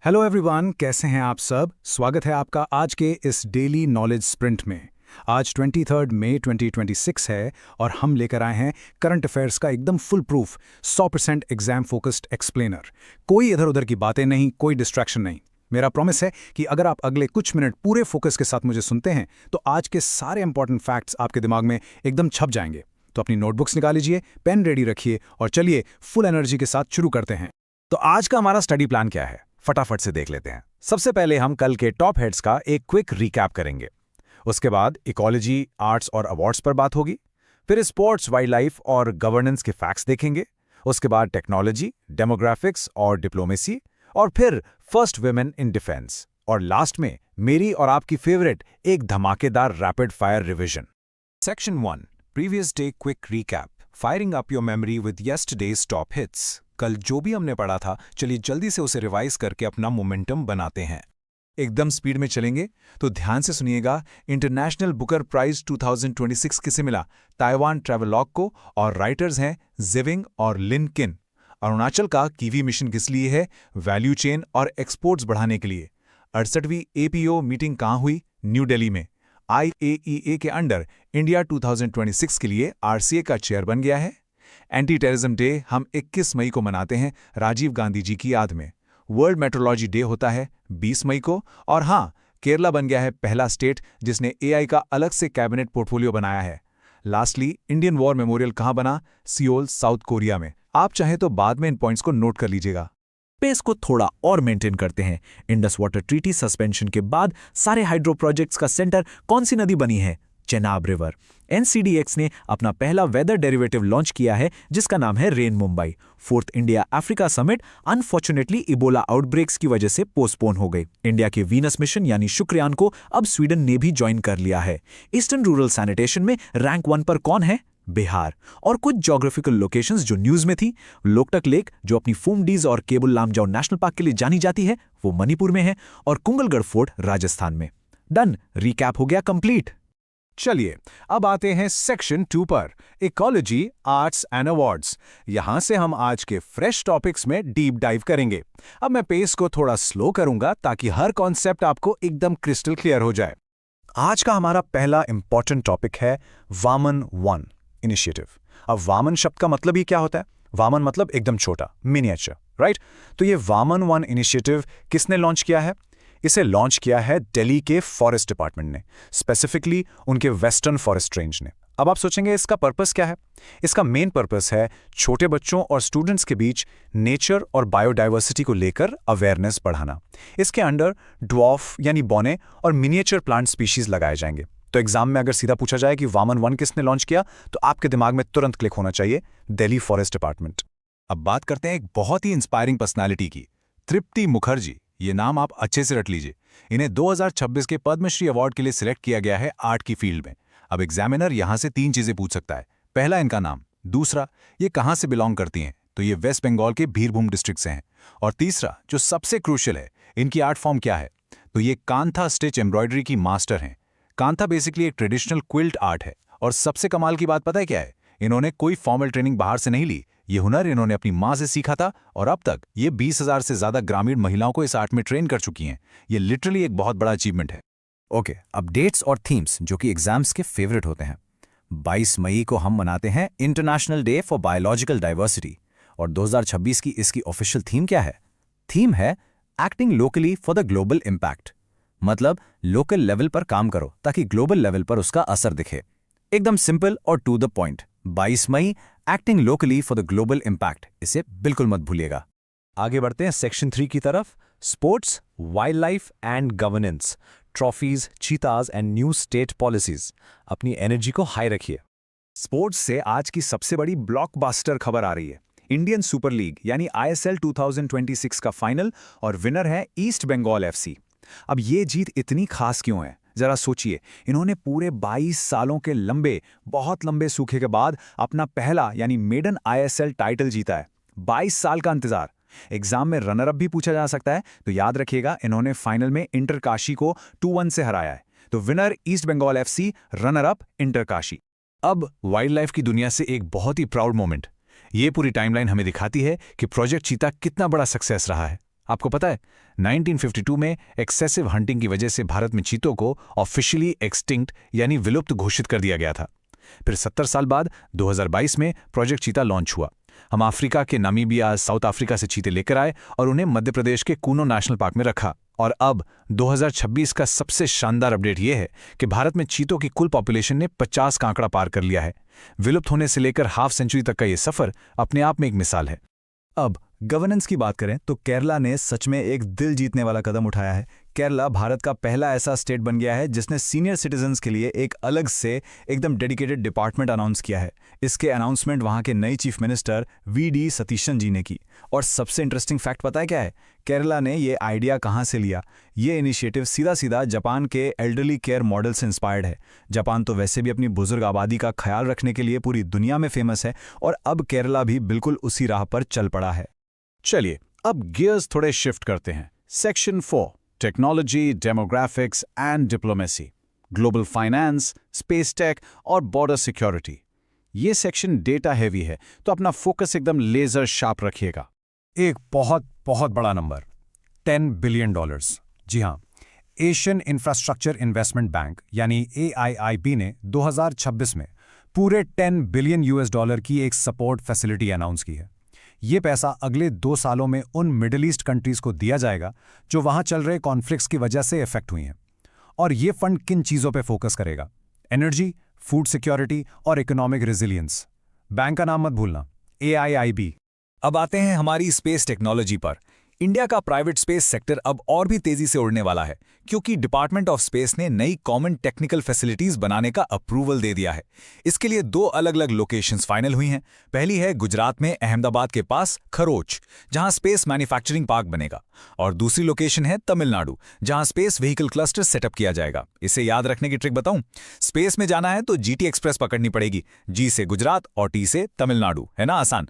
Hello everyone, कैसे हैं आप सब। स्वागत है आपका आज के इस डेली नॉलेज स्प्रिंट में। आज 23 मई 2026 है और हम लेकर आए हैं करंट अफेयर्स का एकदम full proof 100% exam focused explainer. कोई इधर उधर की बातें नहीं, कोई डिस्ट्रैक्शन नहीं। मेरा प्रॉमिस है कि अगर आप अगले कुछ मिनट पूरे फोकस के साथ मुझे सुनते हैं तो आज के सारे इंपॉर्टेंट फैक्ट्स आपके दिमाग में एकदम छप जाएंगे। तो अपनी नोटबुक्स निकाल लीजिए, पेन रेडी रखिए और चलिए फुल एनर्जी के साथ शुरू करते हैं। तो आज का हमारा स्टडी प्लान क्या है, फटाफट से देख लेते हैं। सबसे पहले हम कल के टॉप हेड्स का एक क्विक रिकैप करेंगे। उसके बाद इकोलॉजी, आर्ट्स और अवार्ड्स पर बात होगी। फिर स्पोर्ट्स, वाइल्ड लाइफ और गवर्नेंस के फैक्ट्स देखेंगे। उसके बाद टेक्नोलॉजी, डेमोग्राफिक्स और डिप्लोमेसी, और फिर फर्स्ट वुमेन इन डिफेंस। और लास्ट में मेरी और आपकी फेवरेट एक धमाकेदार rapid fire revision. Section 1, previous day quick recap, firing up your memory with yesterday's top hits. कल जो भी हमने पढ़ा था, चलिए जल्दी से उसे रिवाइज करके अपना मोमेंटम बनाते हैं। एकदम स्पीड में चलेंगे तो ध्यान से सुनिएगा। इंटरनेशनल बुकर प्राइज 2026 किसे मिला? ताइवान ट्रैवलॉग को, और राइटर्स हैं जिविंग और लिन किन। अरुणाचल का कीवी मिशन किस लिए है? वैल्यू चेन और एक्सपोर्ट्स बढ़ाने के लिए। 68वीं एपीओ मीटिंग कहाँ हुई? न्यू दिल्ली में। IAEA के अंडर इंडिया 2026 के लिए RCA का चेयर बन गया है। एंटी टेररिज्म डे हम 21 मई को मनाते हैं, राजीव गांधी जी की याद में। वर्ल्ड मेट्रोलॉजी डे होता है 20 मई को। और हाँ, केरला बन गया है पहला स्टेट जिसने AI का अलग से कैबिनेट पोर्टफोलियो बनाया है। लास्टली, इंडियन वॉर मेमोरियल कहाँ बना? सियोल, साउथ कोरिया में। आप चाहें तो बाद में इन पॉइंट्स को नोट कर लीजिएगा। पेस को थोड़ा और मेंटेन करते हैं। इंडस वाटर ट्रीटी सस्पेंशन के बाद सारे हाइड्रो प्रोजेक्ट्स का सेंटर कौन सी नदी बनी है? चेनाब रिवर। NCDX ने अपना पहला वेदर डेरिवेटिव लॉन्च किया है जिसका नाम है rain Mumbai. Fourth India Africa summit unfortunately Ebola outbreaks की वजह से पोस्टपोन हो गई। इंडिया के वीनस मिशन यानी शुक्रयान को अब स्वीडन ने भी ज्वाइन कर लिया है। ईस्टर्न रूरल सैनिटेशन में रैंक 1 पर कौन है? बिहार। और कुछ ज्योग्राफिकल लोकेशंस जो न्यूज में थी, लोकटक लेक जो अपनी फूमडीज और केबुल लामजाओ नेशनल पार्क के लिए जानी जाती है, वो मणिपुर में है, और कुंगलगढ़ फोर्ट राजस्थान में। डन, रिकैप हो गया कंप्लीट। चलिए अब आते हैं सेक्शन 2 पर, इकोलॉजी, आर्ट्स एंड अवार्ड्स। यहां से हम आज के फ्रेश टॉपिक्स में डीप डाइव करेंगे। अब मैं पेस को थोड़ा स्लो करूंगा ताकि हर कॉन्सेप्ट आपको एकदम क्रिस्टल क्लियर हो जाए। आज का हमारा पहला इंपॉर्टेंट टॉपिक है वामन 1 इनिशिएटिव। अब वामन शब्द का मतलब ही क्या होता है? वामन मतलब एकदम छोटा, मिनिएचर, राइट? तो ये वामन 1 इनिशिएटिव किसने लॉन्च किया है? इसे लॉन्च किया है दिल्ली के फॉरेस्ट डिपार्टमेंट ने, स्पेसिफिकली उनके वेस्टर्न फॉरेस्ट रेंज ने। अब आप सोचेंगे इसका पर्पस क्या है? इसका मेन पर्पस है छोटे बच्चों और स्टूडेंट्स के बीच नेचर और बायोडाइवर्सिटी को लेकर अवेयरनेस बढ़ाना। इसके अंडर ड्वार्फ यानी बौने और मिनिएचर प्लांट स्पीशीज लगाए जाएंगे। तो एग्जाम में अगर सीधा पूछा जाए कि वामन 1 किसने लॉन्च किया, तो आपके दिमाग में तुरंत क्लिक होना चाहिए दिल्ली फॉरेस्ट डिपार्टमेंट। अब बात करते हैं एक बहुत ही इंस्पायरिंग पर्सनालिटी की, तृप्ति मुखर्जी। ये नाम आप अच्छे से रट लीजिए। इन्हें 2026 के पद्मश्री अवार्ड के लिए सिलेक्ट किया गया है आर्ट की फील्ड में। अब एग्जामिनर यहां से 3 चीजें पूछ सकता है। पहला, इनका नाम। दूसरा, ये कहां से बिलोंग करती हैं? तो ये वेस्ट बंगाल के बीरभूम डिस्ट्रिक्ट से हैं। और तीसरा, जो सबसे क्रूशियल है, इनकी आर्ट फॉर्म क्या है? तो ये कांथा स्टिच एम्ब्रॉयडरी की मास्टर हैं। कांथा बेसिकली एक ट्रेडिशनल क्विल्ट आर्ट है। और सबसे कमाल की बात पता है क्या है? इन्होंने कोई फॉर्मल ट्रेनिंग बाहर से नहीं ली। ये हुनर इन्होंने अपनी माँ से सीखा था और अब तक ये 20,000 से ज्यादा ग्रामीण महिलाओं को इस आर्ट में ट्रेन कर चुकी हैं। ये लिटरली एक बहुत बड़ा अचीवमेंट है। ओके, अब डेट्स और थीम्स जो कि एग्जाम्स के फेवरेट होते हैं। 22 मई को हम मनाते हैं international day for biological diversity. और 2026 की इसकी ऑफिशियल थीम क्या है? थीम है acting locally for the global impact. मतलब लोकल लेवल पर काम करो ताकि ग्लोबल लेवल पर उसका असर दिखे। एकदम सिंपल और टू द पॉइंट। 22 मई, acting locally for the global impact, इसे बिल्कुल मत भूलिएगा। आगे बढ़ते हैं सेक्शन 3 की तरफ, sports, wild life and governance, trophies, चीताज and new state policies. अपनी एनर्जी को हाई रखिए। स्पोर्ट्स से आज की सबसे बड़ी ब्लॉकबस्टर खबर आ रही है। इंडियन सुपर लीग यानी ISL 2026 का फाइनल और विनर है ईस्ट बंगाल FC। अब ये जीत इतनी खास क्यों है? जरा सोचिए। इन्होंने पूरे 22 सालों के बहुत लंबे सूखे के बाद अपना पहला यानी मेडन ISL टाइटल जीता है। 22 साल का इंतजार। एग्जाम में रनर अप भी पूछा जा सकता है, तो याद रखिएगा इन्होंने फाइनल में इंटर काशी को 2-1 से हराया है। तो winner east Bengal FC, runner up inter Kashi. अब वाइल्ड लाइफ की दुनिया से एक बहुत ही प्राउड मोमेंट। ये पूरी टाइमलाइन हमें दिखाती है कि प्रोजेक्ट चीता कितना बड़ा सक्सेस रहा है। आपको पता है 1952 में एक्सेसिव हंटिंग की वजह से भारत में चीतों को ऑफिशियली एक्सटिंक्ट यानी विलुप्त घोषित कर दिया गया था। फिर 70 साल बाद 2022 में प्रोजेक्ट चीता लॉन्च हुआ। हम अफ्रीका के नामीबिया, साउथ अफ्रीका से चीते लेकर आए और उन्हें मध्य प्रदेश के कूनो नेशनल पार्क में रखा। और अब 2026 का सबसे शानदार अपडेट यह है कि भारत में चीतों की कुल पॉपुलेशन ने 50 का आंकड़ा पार कर लिया है। विलुप्त होने से लेकर हाफ सेंचुरी तक का यह सफर अपने आप में एक मिसाल है। अब गवर्नेंस की बात करें तो केरला ने सच में एक दिल जीतने वाला कदम उठाया है। केरला भारत का पहला ऐसा स्टेट बन गया है जिसने सीनियर सिटीजन्स के लिए एक अलग से एकदम डेडिकेटेड डिपार्टमेंट अनाउंस किया है। इसके अनाउंसमेंट वहां के नए चीफ मिनिस्टर वी.डी. सतीशन जी ने की। और सबसे इंटरेस्टिंग फैक्ट पता है क्या है? केरला ने ये आइडिया कहाँ से लिया? ये इनिशिएटिव सीधा सीधा जापान के एल्डरली केयर मॉडल से इंस्पायर्ड है। जापान तो वैसे भी अपनी बुजुर्ग आबादी का ख्याल रखने के लिए पूरी दुनिया में फेमस है और अब केरला भी बिल्कुल उसी राह पर चल पड़ा है। चलिए अब गियर्स थोड़े शिफ्ट करते हैं। Section 4 technology, demographics and diplomacy, global finance, space tech और बॉर्डर सिक्योरिटी। ये सेक्शन डेटा हैवी है तो अपना फोकस एकदम लेजर शार्प रखिएगा। एक बहुत बहुत बड़ा नंबर, $10 बिलियन। जी हाँ, एशियन इंफ्रास्ट्रक्चर इन्वेस्टमेंट बैंक यानी AIIB ने 2026 में पूरे $10 बिलियन की एक सपोर्ट फैसिलिटी अनाउंस की है। ये पैसा अगले 2 सालों में उन मिडिल ईस्ट कंट्रीज को दिया जाएगा जो वहां चल रहे कॉन्फ्लिक्ट्स की वजह से इफेक्ट हुई हैं। और ये फंड किन चीज़ों पे फोकस करेगा? एनर्जी, फूड सिक्योरिटी और इकोनॉमिक रेजिलियंस। बैंक का नाम मत भूलना, AIIB। अब आते हैं हमारी स्पेस टेक्नोलॉजी पर। इंडिया का प्राइवेट स्पेस सेक्टर अब और भी तेजी से उड़ने वाला है क्योंकि डिपार्टमेंट ऑफ स्पेस ने नई कॉमन टेक्निकल फैसिलिटीज बनाने का अप्रूवल दे दिया है। इसके लिए 2 अलग अलग लोकेशंस फाइनल हुई हैं। पहली है गुजरात में अहमदाबाद के पास खरोच, जहां स्पेस मैन्युफैक्चरिंग पार्क बनेगा, और दूसरी लोकेशन है तमिलनाडु, जहां स्पेस व्हीकल क्लस्टर सेटअप किया जाएगा। इसे याद रखने की ट्रिक बताऊं? स्पेस में जाना है तो GT एक्सप्रेस पकड़नी पड़ेगी, G से गुजरात और T से तमिलनाडु। है ना आसान?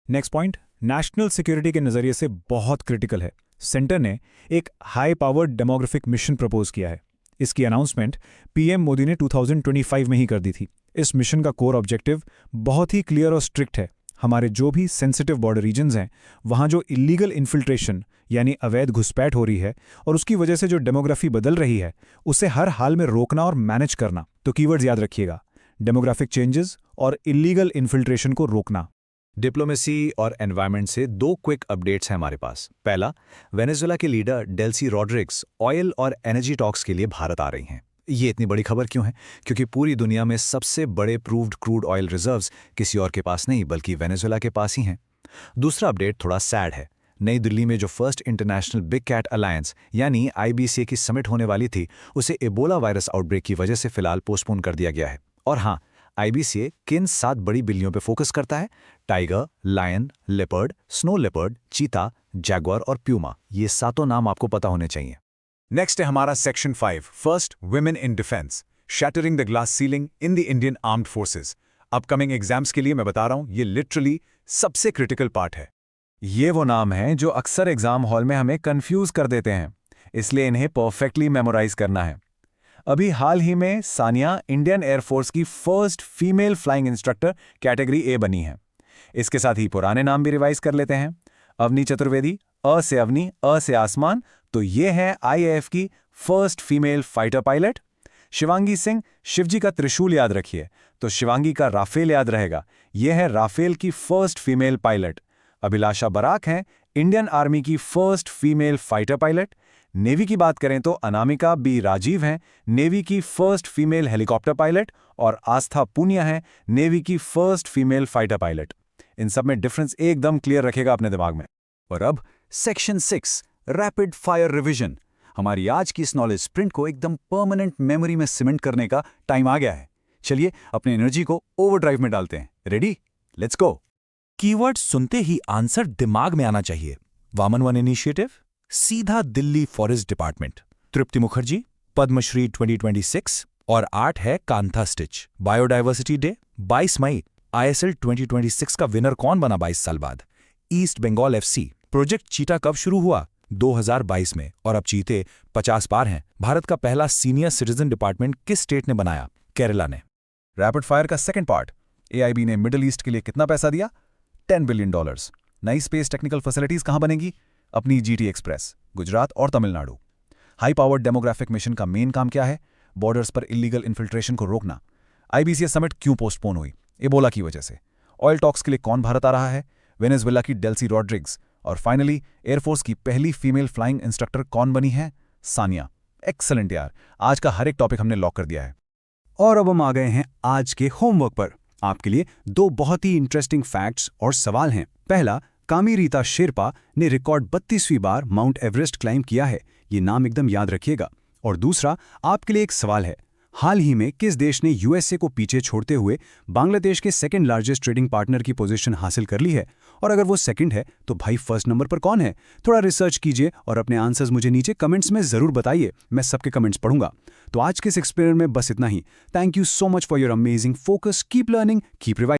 नेक्स्ट पॉइंट नेशनल सिक्योरिटी के नज़रिए से बहुत क्रिटिकल है। सेंटर ने एक high powered demographic mission propose किया है। इसकी अनाउंसमेंट PM मोदी ने 2025 में ही कर दी थी। इस मिशन का कोर ऑब्जेक्टिव बहुत ही क्लियर और स्ट्रिक्ट है। हमारे जो भी सेंसिटिव बॉर्डर रीजन्स हैं वहाँ जो इलीगल इन्फिल्ट्रेशन यानी अवैध घुसपैठ हो रही है और उसकी वजह से जो डेमोग्राफी बदल रही है उसे हर हाल में रोकना और मैनेज करना। तो कीवर्ड्स याद रखिएगा, डेमोग्राफिक चेंजेस और इलीगल इन्फिल्ट्रेशन को रोकना। डिप्लोमेसी और एनवायरनमेंट से 2 क्विक अपडेट्स हैं हमारे पास। पहला, वेनेजुएला के लीडर डेल्सी रॉड्रिग्स ऑयल और एनर्जी टॉक्स के लिए भारत आ रही हैं। ये इतनी बड़ी खबर क्यों है? क्योंकि पूरी दुनिया में सबसे बड़े प्रूव्ड क्रूड ऑयल रिजर्व्स किसी और के पास नहीं बल्कि वेनेजुएला के पास ही हैं। दूसरा अपडेट थोड़ा सैड है। नई दिल्ली में जो first international big cat alliance यानी IBCA की समिट होने वाली थी उसे एबोला वायरस आउटब्रेक की वजह से फिलहाल पोस्टपोन कर दिया गया है। और हाँ, IBCA किन 7 बड़ी बिल्लियों पे फोकस करता है? Tiger, lion, leopard, snow leopard, चीता, जैगुआर और प्यूमा। ये 7 नाम आपको पता होने चाहिए। नेक्स्ट है हमारा section 5 first women in defence, shattering the glass ceiling in the Indian armed forces. Upcoming exams के लिए मैं बता रहा हूं, ये लिटरली सबसे क्रिटिकल पार्ट है। ये वो नाम हैं जो अक्सर एग्जाम हॉल में हमें कंफ्यूज कर देते हैं, इसलिए इन्हें परफेक्टली मेमोराइज करना है। अभी हाल ही में सानिया इंडियन एयरफोर्स की first female flying instructor category A बनी है। इसके साथ ही पुराने नाम भी रिवाइज कर लेते हैं। अवनी चतुर्वेदी, अ से अवनी, अ से आसमान, तो ये है IAF की first female fighter pilot. Shivangi Singh, Shivji का त्रिशूल याद रखिए, तो शिवांगी का राफेल याद रहेगा। यह है राफेल की फर्स्ट फीमेल पायलट। अभिलाषा बराक हैं इंडियन आर्मी की first female fighter pilot. Navy की बात करें तो अनामिका B. राजीव हैं नेवी की फर्स्ट फीमेल हेलीकॉप्टर पायलट, और आस्था पूनिया हैं नेवी की फर्स्ट फीमेल फाइटर पायलट। इन सब में डिफरेंस एकदम क्लियर रखेगा अपने दिमाग में। और अब सेक्शन 6 रैपिड फायर रिवीजन। हमारी आज की इस नॉलेज स्प्रिंट को एकदम परमानेंट मेमोरी में सीमेंट करने का टाइम आ गया है। चलिए अपनी एनर्जी को ओवरड्राइव में डालते हैं। रेडी? Let's go. कीवर्ड सुनते ही आंसर दिमाग में आना चाहिए। वामन वन इनिशिएटिव, सीधा दिल्ली फॉरेस्ट डिपार्टमेंट। तृप्ति मुखर्जी, पद्मश्री 2026। और 8 है कांथा स्टिच। बायोडायवर्सिटी डे 22 मई। ISL 2026 का विनर कौन बना 22 साल बाद? East Bengal FC। प्रोजेक्ट चीता कब शुरू हुआ? 2022 में, और अब चीते 50 पार हैं। भारत का पहला सीनियर सिटीजन डिपार्टमेंट किस स्टेट ने बनाया? केरला ने। रैपिड फायर का सेकंड पार्ट, AIB ने मिडिल ईस्ट के लिए कितना पैसा दिया? $10 बिलियन। नई स्पेस टेक्निकल फैसिलिटीज कहां बनेगी? अपनी जीटी एक्सप्रेस, गुजरात और Tamil Nadu. High powered demographic mission का मेन काम क्या है? बॉर्डर्स पर इलीगल इन्फिल्ट्रेशन को रोकना। आईबीसीएस समिट क्यों पोस्टपोन हुई? एबोला की वजह से। ऑयल टॉक्स के लिए कौन भारत आ रहा है? वेनेजुएला की डेल्सी रॉड्रिग्स। और फाइनली एयरफोर्स की पहली फीमेल फ्लाइंग इंस्ट्रक्टर कौन बनी है? सानिया। एक्सलेंट यार, आज का हर एक टॉपिक हमने लॉक कर दिया है। और अब हम आ गए हैं आज के होमवर्क पर। आपके लिए 2 बहुत ही इंटरेस्टिंग फैक्ट्स और सवाल हैं। पहला, कामी रीता शेरपा ने रिकॉर्ड 32वीं बार माउंट एवरेस्ट क्लाइम किया है। ये नाम एकदम याद रखिएगा। और दूसरा, आपके लिए एक सवाल है। हाल ही में किस देश ने यूएसए को पीछे छोड़ते हुए बांग्लादेश के सेकंड लार्जेस्ट ट्रेडिंग पार्टनर की पोजीशन हासिल कर ली है? और अगर वो सेकंड है तो भाई फर्स्ट नंबर पर कौन है? थोड़ा रिसर्च कीजिए और अपने आंसर्स मुझे नीचे कमेंट्स में जरूर बताइए। मैं सबके कमेंट्स पढ़ूंगा। तो आज के इस एक्सपेरिमेंट में बस इतना ही। Thank you so much for your amazing focus. Keep learning, keep revising.